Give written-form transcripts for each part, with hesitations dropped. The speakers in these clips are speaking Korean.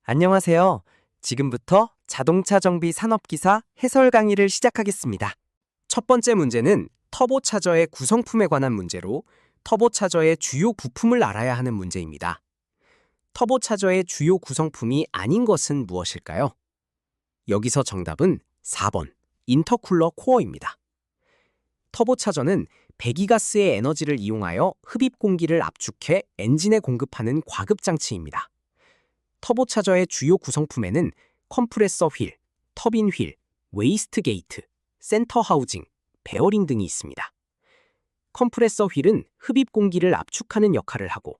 안녕하세요. 지금부터 자동차 정비 산업기사 해설 강의를 시작하겠습니다. 첫 번째 문제는 터보차저의 구성품에 관한 문제로 터보차저의 주요 부품을 알아야 하는 문제입니다. 터보차저의 주요 구성품이 아닌 것은 무엇일까요? 여기서 정답은 4번, 인터쿨러 코어입니다. 터보차저는 배기가스의 에너지를 이용하여 흡입 공기를 압축해 엔진에 공급하는 과급장치입니다. 터보차저의 주요 구성품에는 컴프레서 휠, 터빈 휠, 웨이스트 게이트, 센터 하우징, 베어링 등이 있습니다. 컴프레서 휠은 흡입 공기를 압축하는 역할을 하고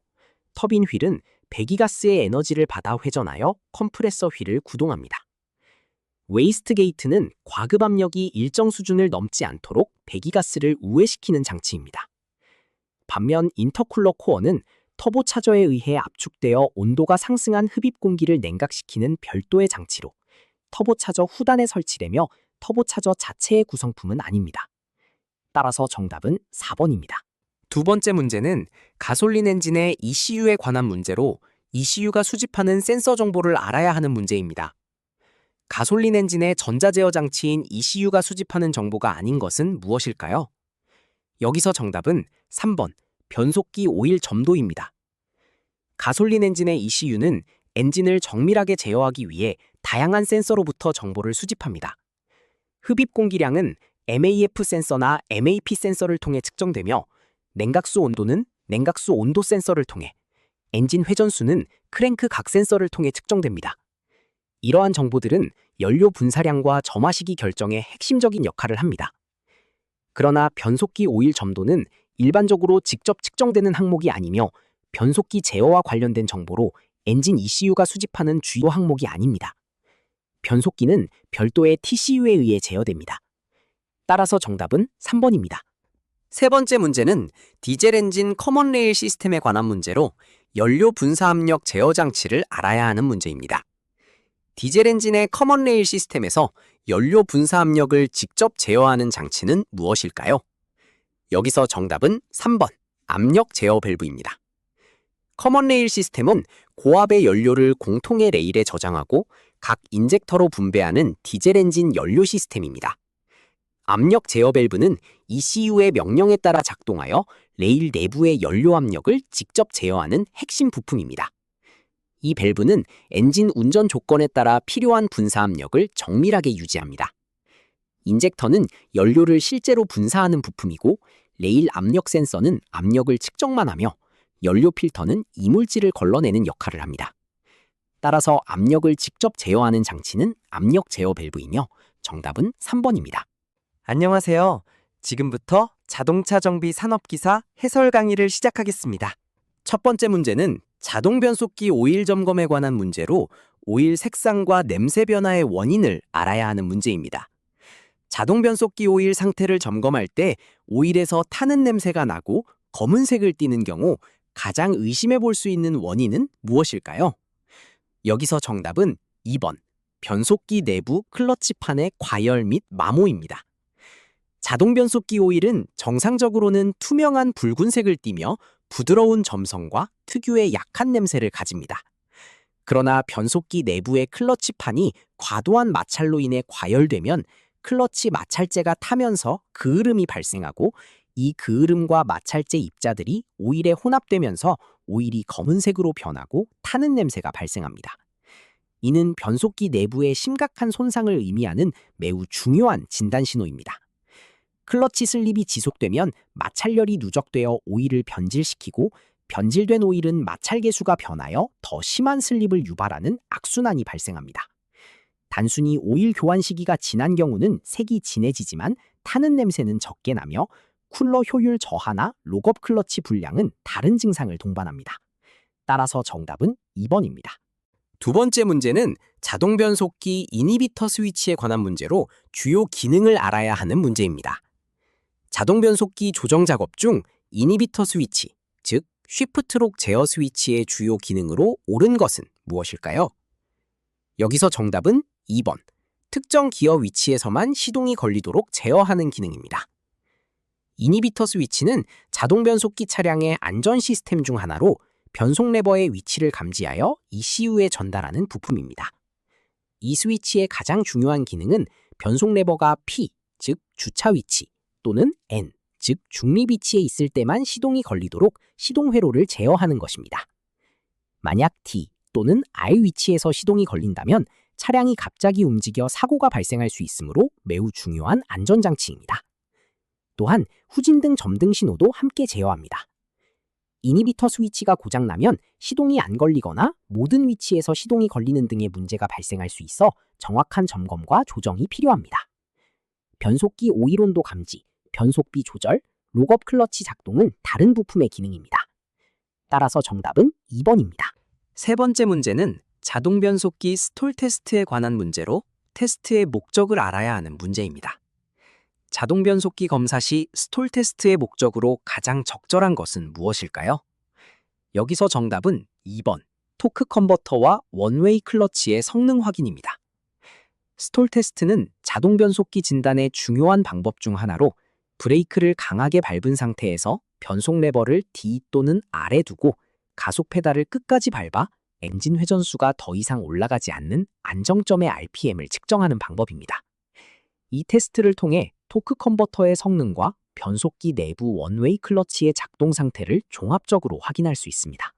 터빈 휠은 배기가스의 에너지를 받아 회전하여 컴프레서 휠을 구동합니다. 웨이스트 게이트는 과급 압력이 일정 수준을 넘지 않도록 배기가스를 우회시키는 장치입니다. 반면 인터쿨러 코어는 터보차저에 의해 압축되어 온도가 상승한 흡입 공기를 냉각시키는 별도의 장치로 터보차저 후단에 설치되며 터보차저 자체의 구성품은 아닙니다. 따라서 정답은 4번입니다. 두 번째 문제는 가솔린 엔진의 ECU에 관한 문제로 ECU가 수집하는 센서 정보를 알아야 하는 문제입니다. 가솔린 엔진의 전자제어 장치인 ECU가 수집하는 정보가 아닌 것은 무엇일까요? 여기서 정답은 3번, 변속기 오일 점도입니다. 가솔린 엔진의 ECU는 엔진을 정밀하게 제어하기 위해 다양한 센서로부터 정보를 수집합니다. 흡입 공기량은 MAF 센서나 MAP 센서를 통해 측정되며 냉각수 온도는 냉각수 온도 센서를 통해, 엔진 회전수는 크랭크 각 센서를 통해 측정됩니다. 이러한 정보들은 연료 분사량과 점화 시기 결정에 핵심적인 역할을 합니다. 그러나 변속기 오일 점도는 일반적으로 직접 측정되는 항목이 아니며 변속기 제어와 관련된 정보로 엔진 ECU가 수집하는 주요 항목이 아닙니다. 변속기는 별도의 TCU에 의해 제어됩니다. 따라서 정답은 3번입니다. 세 번째 문제는 디젤 엔진 커먼 레일 시스템에 관한 문제로 연료 분사 압력 제어 장치를 알아야 하는 문제입니다. 디젤 엔진의 커먼 레일 시스템에서 연료 분사 압력을 직접 제어하는 장치는 무엇일까요? 여기서 정답은 3번, 압력 제어 밸브입니다. 커먼 레일 시스템은 고압의 연료를 공통의 레일에 저장하고 각 인젝터로 분배하는 디젤 엔진 연료 시스템입니다. 압력 제어 밸브는 ECU의 명령에 따라 작동하여 레일 내부의 연료 압력을 직접 제어하는 핵심 부품입니다. 이 밸브는 엔진 운전 조건에 따라 필요한 분사 압력을 정밀하게 유지합니다. 인젝터는 연료를 실제로 분사하는 부품이고 레일 압력 센서는 압력을 측정만 하며 연료 필터는 이물질을 걸러내는 역할을 합니다. 따라서 압력을 직접 제어하는 장치는 압력 제어 밸브이며 정답은 3번입니다. 안녕하세요. 지금부터 자동차 정비 산업기사 해설 강의를 시작하겠습니다. 첫 번째 문제는 자동 변속기 오일 점검에 관한 문제로 오일 색상과 냄새 변화의 원인을 알아야 하는 문제입니다. 자동 변속기 오일 상태를 점검할 때 오일에서 타는 냄새가 나고 검은색을 띠는 경우 가장 의심해 볼 수 있는 원인은 무엇일까요? 여기서 정답은 2번, 변속기 내부 클러치판의 과열 및 마모입니다. 자동 변속기 오일은 정상적으로는 투명한 붉은색을 띠며 부드러운 점성과 특유의 약한 냄새를 가집니다. 그러나 변속기 내부의 클러치판이 과도한 마찰로 인해 과열되면 클러치 마찰재가 타면서 그을음이 발생하고 이 그을음과 마찰재 입자들이 오일에 혼합되면서 오일이 검은색으로 변하고 타는 냄새가 발생합니다. 이는 변속기 내부에 심각한 손상을 의미하는 매우 중요한 진단 신호입니다. 클러치 슬립이 지속되면 마찰열이 누적되어 오일을 변질시키고 변질된 오일은 마찰 계수가 변하여 더 심한 슬립을 유발하는 악순환이 발생합니다. 단순히 오일 교환 시기가 지난 경우는 색이 진해지지만 타는 냄새는 적게 나며 쿨러 효율 저하나 록업 클러치 불량은 다른 증상을 동반합니다. 따라서 정답은 2번입니다. 두 번째 문제는 자동 변속기 이니비터 스위치에 관한 문제로 주요 기능을 알아야 하는 문제입니다. 자동 변속기 조정 작업 중 이니비터 스위치, 즉 쉬프트록 제어 스위치의 주요 기능으로 옳은 것은 무엇일까요? 여기서 정답은 2번, 특정 기어 위치에서만 시동이 걸리도록 제어하는 기능입니다. 이니비터 스위치는 자동 변속기 차량의 안전 시스템 중 하나로 변속 레버의 위치를 감지하여 ECU에 전달하는 부품입니다. 이 스위치의 가장 중요한 기능은 변속 레버가 P, 즉 주차 위치, 또는 N, 즉 중립 위치에 있을 때만 시동이 걸리도록 시동 회로를 제어하는 것입니다. 만약 T 또는 R 위치에서 시동이 걸린다면 차량이 갑자기 움직여 사고가 발생할 수 있으므로 매우 중요한 안전장치입니다. 또한 후진등 점등 신호도 함께 제어합니다. 이니비터 스위치가 고장나면 시동이 안 걸리거나 모든 위치에서 시동이 걸리는 등의 문제가 발생할 수 있어 정확한 점검과 조정이 필요합니다. 변속기 오일 온도 감지, 변속비 조절, 록업 클러치 작동은 다른 부품의 기능입니다. 따라서 정답은 2번입니다. 세 번째 문제는 자동 변속기 스톨 테스트에 관한 문제로 테스트의 목적을 알아야 하는 문제입니다. 자동 변속기 검사 시 스톨 테스트의 목적으로 가장 적절한 것은 무엇일까요? 여기서 정답은 2번, 토크 컨버터와 원웨이 클러치의 성능 확인입니다. 스톨 테스트는 자동 변속기 진단의 중요한 방법 중 하나로 브레이크를 강하게 밟은 상태에서 변속 레버를 D 또는 R에 두고 가속 페달을 끝까지 밟아 엔진 회전수가 더 이상 올라가지 않는 안정점의 RPM을 측정하는 방법입니다. 이 테스트를 통해 토크 컨버터의 성능과 변속기 내부 원웨이 클러치의 작동 상태를 종합적으로 확인할 수 있습니다.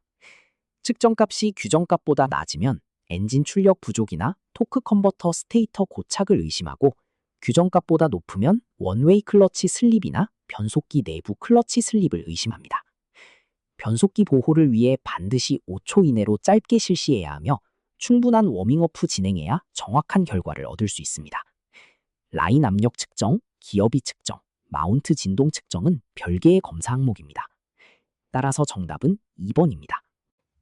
측정값이 규정값보다 낮으면 엔진 출력 부족이나 토크 컨버터 스테이터 고착을 의심하고 규정값보다 높으면 원웨이 클러치 슬립이나 변속기 내부 클러치 슬립을 의심합니다. 변속기 보호를 위해 반드시 5초 이내로 짧게 실시해야 하며 충분한 워밍어프 진행해야 정확한 결과를 얻을 수 있습니다. 라인 압력 측정, 기어비 측정, 마운트 진동 측정은 별개의 검사 항목입니다. 따라서 정답은 2번입니다.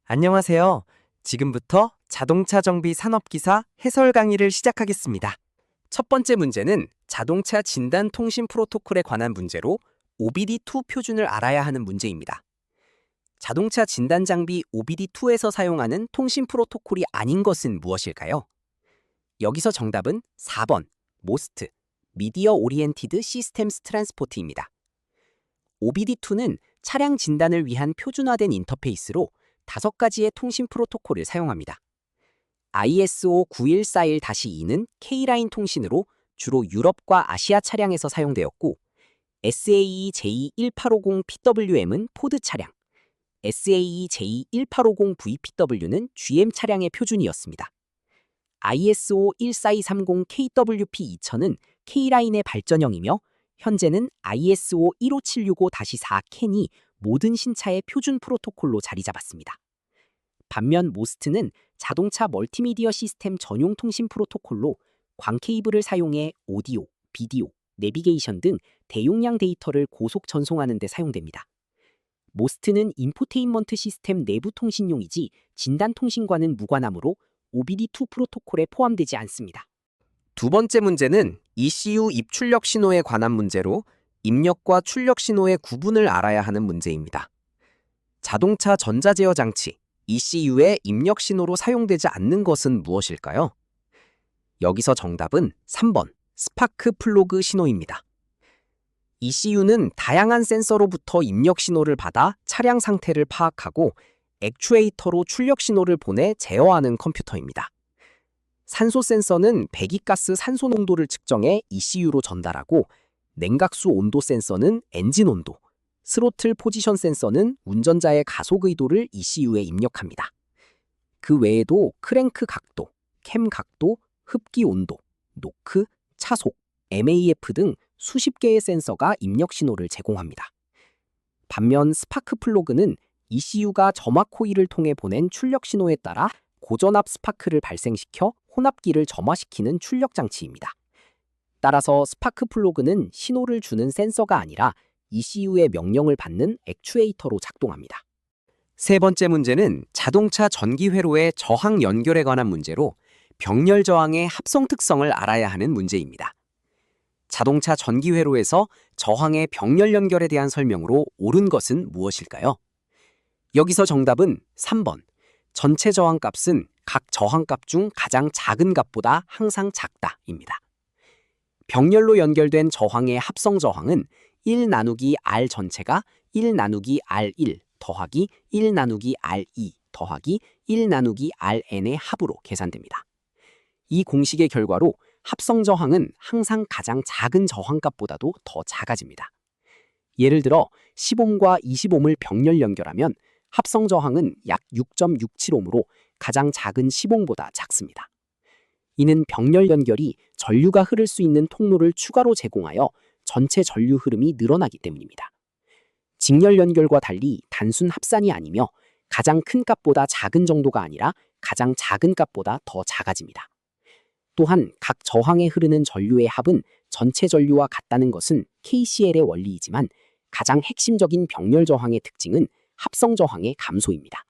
안녕하세요. 지금부터 자동차 정비 산업기사 해설 강의를 시작하겠습니다. 첫 번째 문제는 자동차 진단 통신 프로토콜에 관한 문제로 OBD2 표준을 알아야 하는 문제입니다. 자동차 진단 장비 OBD2에서 사용하는 통신 프로토콜이 아닌 것은 무엇일까요? 여기서 정답은 4번, MOST, 미디어 오리엔티드 시스템스 트랜스포트입니다. OBD2는 차량 진단을 위한 표준화된 인터페이스로 5가지의 통신 프로토콜을 사용합니다. ISO 9141-2는 K-라인 통신으로 주로 유럽과 아시아 차량에서 사용되었고, SAE J1850PWM은 포드 차량, SAE J1850VPW는 GM 차량의 표준이었습니다. ISO 14230KWP2000은 K-라인의 발전형이며 현재는 ISO 15765-4 캔이 모든 신차의 표준 프로토콜로 자리 잡았습니다. 반면 MOST는 자동차 멀티미디어 시스템 전용 통신 프로토콜로 광 케이블을 사용해 오디오, 비디오, 내비게이션 등 대용량 데이터를 고속 전송하는 데 사용됩니다. MOST는 인포테인먼트 시스템 내부 통신용이지 진단 통신과는 무관하므로 OBD2 프로토콜에 포함되지 않습니다. 두 번째 문제는 ECU 입출력 신호에 관한 문제로 입력과 출력 신호의 구분을 알아야 하는 문제입니다. 자동차 전자제어 장치 ECU의 입력 신호로 사용되지 않는 것은 무엇일까요? 여기서 정답은 3번, 스파크 플로그 신호입니다. ECU는 다양한 센서로부터 입력 신호를 받아 차량 상태를 파악하고 액추에이터로 출력 신호를 보내 제어하는 컴퓨터입니다. 산소 센서는 배기가스 산소 농도를 측정해 ECU로 전달하고 냉각수 온도 센서는 엔진 온도, 스로틀 포지션 센서는 운전자의 가속 의도를 ECU에 입력합니다. 그 외에도 크랭크 각도, 캠 각도, 흡기 온도, 노크, 차속, MAF 등 수십 개의 센서가 입력 신호를 제공합니다. 반면 스파크 플러그는 ECU가 점화 코일을 통해 보낸 출력 신호에 따라 고전압 스파크를 발생시켜 혼합기를 점화시키는 출력 장치입니다. 따라서 스파크 플러그는 신호를 주는 센서가 아니라 ECU의 명령을 받는 액추에이터로 작동합니다. 세 번째 문제는 자동차 전기 회로의 저항 연결에 관한 문제로 병렬 저항의 합성 특성을 알아야 하는 문제입니다. 자동차 전기 회로에서 저항의 병렬 연결에 대한 설명으로 옳은 것은 무엇일까요? 여기서 정답은 3번. 전체 저항 값은 각 저항 값 중 가장 작은 값보다 항상 작다입니다. 병렬로 연결된 저항의 합성 저항은 1 나누기 R 전체가 1 나누기 R1 더하기 1 나누기 R2 더하기 1 나누기 Rn의 합으로 계산됩니다. 이 공식의 결과로 합성 저항은 항상 가장 작은 저항값보다도 더 작아집니다. 예를 들어 10옴과 20옴을 병렬 연결하면 합성 저항은 약 6.67옴으로 가장 작은 10옴보다 작습니다. 이는 병렬 연결이 전류가 흐를 수 있는 통로를 추가로 제공하여 전체 전류 흐름이 늘어나기 때문입니다. 직렬 연결과 달리 단순 합산이 아니며 가장 큰 값보다 작은 정도가 아니라 가장 작은 값보다 더 작아집니다. 또한 각 저항에 흐르는 전류의 합은 전체 전류와 같다는 것은 KCL의 원리이지만 가장 핵심적인 병렬 저항의 특징은 합성 저항의 감소입니다.